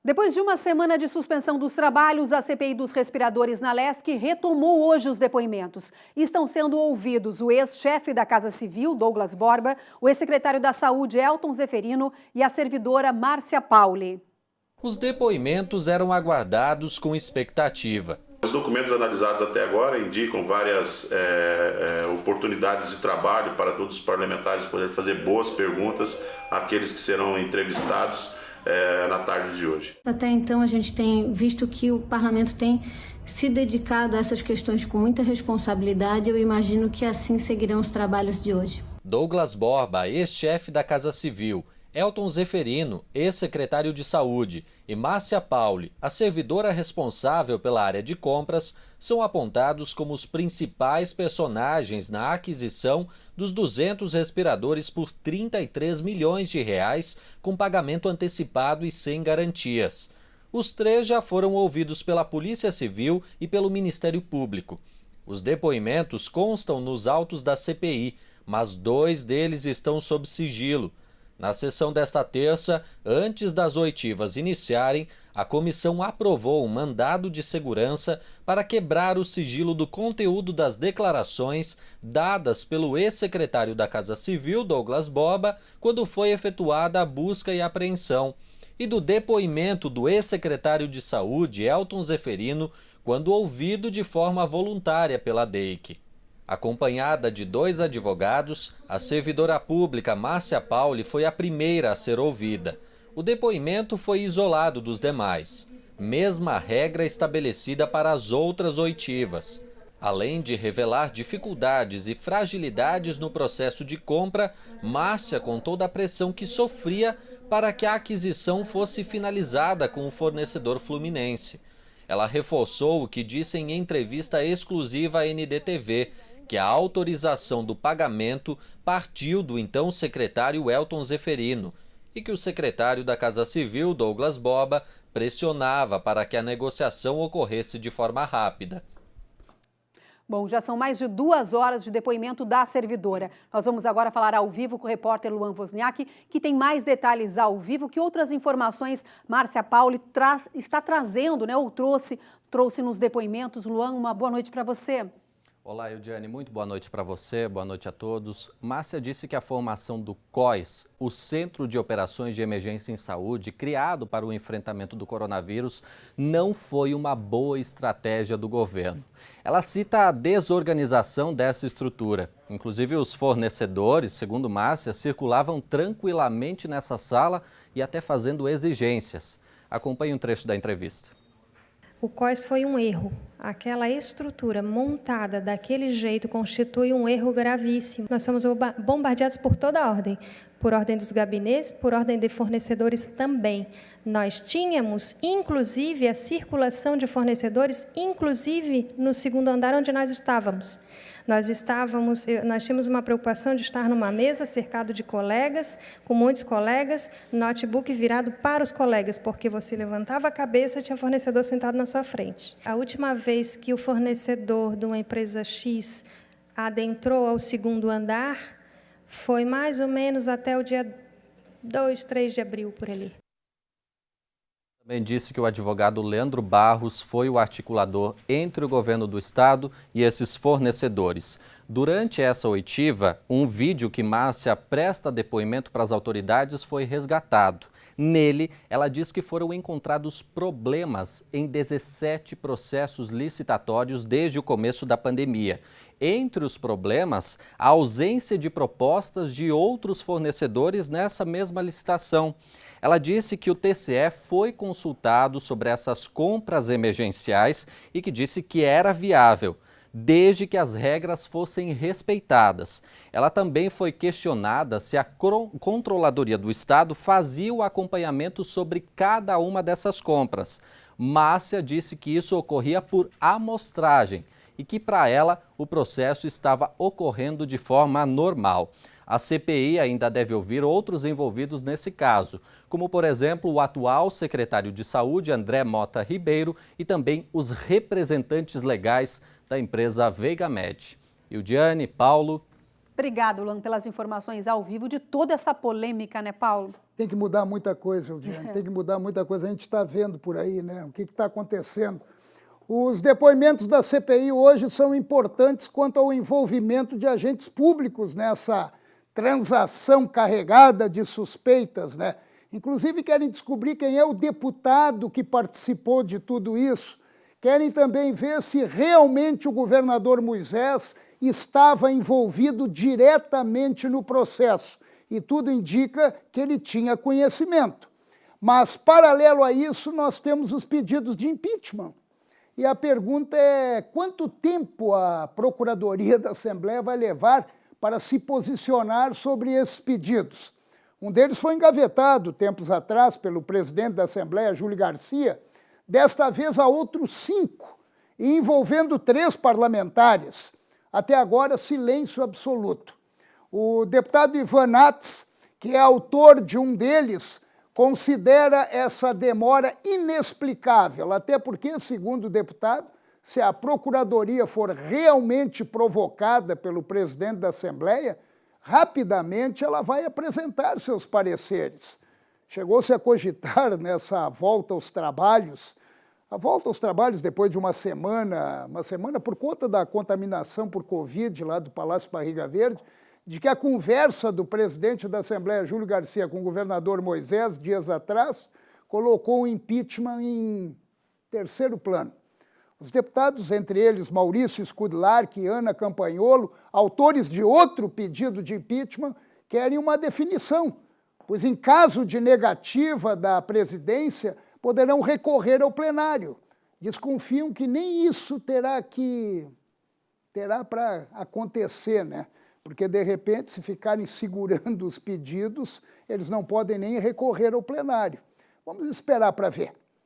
Depois de uma semana de suspensão dos trabalhos, a CPI dos respiradores na Lesc retomou hoje os depoimentos. Estão sendo ouvidos o ex-chefe da Casa Civil, Douglas Borba, o ex-secretário da Saúde, Elton Zeferino, e a servidora Márcia Pauli. Os depoimentos eram aguardados com expectativa. Os documentos analisados até agora indicam várias oportunidades de trabalho para todos os parlamentares poderem fazer boas perguntas àqueles que serão entrevistados na tarde de hoje. Até então a gente tem visto que o parlamento tem se dedicado a essas questões com muita responsabilidade. Eu imagino que assim seguirão os trabalhos de hoje. Douglas Borba, ex-chefe da Casa Civil, Elton Zeferino, ex-secretário de Saúde, e Márcia Pauli, a servidora responsável pela área de compras, são apontados como os principais personagens na aquisição dos 200 respiradores por R$ 33 milhões com pagamento antecipado e sem garantias. Os três já foram ouvidos pela Polícia Civil e pelo Ministério Público. Os depoimentos constam nos autos da CPI, mas 2 deles estão sob sigilo. Na sessão desta terça, antes das oitivas iniciarem, a comissão aprovou um mandado de segurança para quebrar o sigilo do conteúdo das declarações dadas pelo ex-secretário da Casa Civil, Douglas Borba, quando foi efetuada a busca e apreensão, e do depoimento do ex-secretário de Saúde, Elton Zeferino, quando ouvido de forma voluntária pela DEIC. Acompanhada de 2 advogados, a servidora pública Márcia Pauli foi a primeira a ser ouvida. O depoimento foi isolado dos demais. Mesma regra estabelecida para as outras oitivas. Além de revelar dificuldades e fragilidades no processo de compra, Márcia contou da pressão que sofria para que a aquisição fosse finalizada com o fornecedor fluminense. Ela reforçou o que disse em entrevista exclusiva à NDTV, que a autorização do pagamento partiu do então secretário Elton Zeferino e que o secretário da Casa Civil, Douglas Borba, pressionava para que a negociação ocorresse de forma rápida. Bom, já são mais de 2 horas de depoimento da servidora. Nós vamos agora falar ao vivo com o repórter Luan Wozniak, que tem mais detalhes ao vivo. Que outras informações Márcia Pauli está trazendo, né? Ou trouxe nos depoimentos. Luan, uma boa noite para você. Olá, Eudiane, muito boa noite para você, boa noite a todos. Márcia disse que a formação do COES, o Centro de Operações de Emergência em Saúde, criado para o enfrentamento do coronavírus, não foi uma boa estratégia do governo. Ela cita a desorganização dessa estrutura. Inclusive, os fornecedores, segundo Márcia, circulavam tranquilamente nessa sala e até fazendo exigências. Acompanhe um trecho da entrevista. O COES foi um erro. Aquela estrutura montada daquele jeito constitui um erro gravíssimo. Nós somos bombardeados por toda a ordem, por ordem dos gabinetes, por ordem de fornecedores também. Nós tínhamos, inclusive, a circulação de fornecedores, inclusive no 2º andar onde nós estávamos. Nós tínhamos uma preocupação de estar numa mesa cercado de colegas, com muitos colegas, notebook virado para os colegas, porque você levantava a cabeça e tinha fornecedor sentado na sua frente. A última vez que o fornecedor de uma empresa X adentrou ao 2º andar foi mais ou menos até o dia 2, 3 de abril, por ali. Também disse que o advogado Leandro Barros foi o articulador entre o governo do estado e esses fornecedores. Durante essa oitiva, um vídeo que Márcia presta depoimento para as autoridades foi resgatado. Nele, ela diz que foram encontrados problemas em 17 processos licitatórios desde o começo da pandemia. Entre os problemas, a ausência de propostas de outros fornecedores nessa mesma licitação. Ela disse que o TCE foi consultado sobre essas compras emergenciais e que disse que era viável, desde que as regras fossem respeitadas. Ela também foi questionada se a Controladoria do Estado fazia o acompanhamento sobre cada uma dessas compras. Márcia disse que isso ocorria por amostragem e que, para ela, o processo estava ocorrendo de forma normal. A CPI ainda deve ouvir outros envolvidos nesse caso, como, por exemplo, o atual secretário de Saúde, André Mota Ribeiro, e também os representantes legais da empresa Veigamed. Eudiane, Paulo. Obrigado, Luan, pelas informações ao vivo de toda essa polêmica, né, Paulo? Tem que mudar muita coisa, Eldiane, tem que mudar muita coisa. A gente está vendo por aí, né? O que está acontecendo. Os depoimentos da CPI hoje são importantes quanto ao envolvimento de agentes públicos nessa transação carregada de suspeitas, né? Inclusive querem descobrir quem é o deputado que participou de tudo isso. Querem também ver se realmente o governador Moisés estava envolvido diretamente no processo. E tudo indica que ele tinha conhecimento. Mas, paralelo a isso, nós temos os pedidos de impeachment. E a pergunta é: quanto tempo a Procuradoria da Assembleia vai levar para se posicionar sobre esses pedidos? Um deles foi engavetado tempos atrás pelo presidente da Assembleia, Júlio Garcia. Desta vez há outros 5, envolvendo 3 parlamentares. Até agora, silêncio absoluto. O deputado Ivan Nats, que é autor de um deles, considera essa demora inexplicável, até porque, segundo o deputado, se a Procuradoria for realmente provocada pelo presidente da Assembleia, rapidamente ela vai apresentar seus pareceres. Chegou-se a cogitar nessa volta aos trabalhos, a volta aos trabalhos depois de uma semana por conta da contaminação por Covid lá do Palácio Barriga Verde, de que a conversa do presidente da Assembleia, Júlio Garcia, com o governador Moisés, dias atrás, colocou o impeachment em terceiro plano. Os deputados, entre eles Maurício Skudlark e Ana Campanholo, autores de outro pedido de impeachment, querem uma definição, pois em caso de negativa da presidência, poderão recorrer ao plenário. Desconfiam que nem isso terá para acontecer, né? Porque, de repente, se ficarem segurando os pedidos, eles não podem nem recorrer ao plenário. Vamos esperar para ver.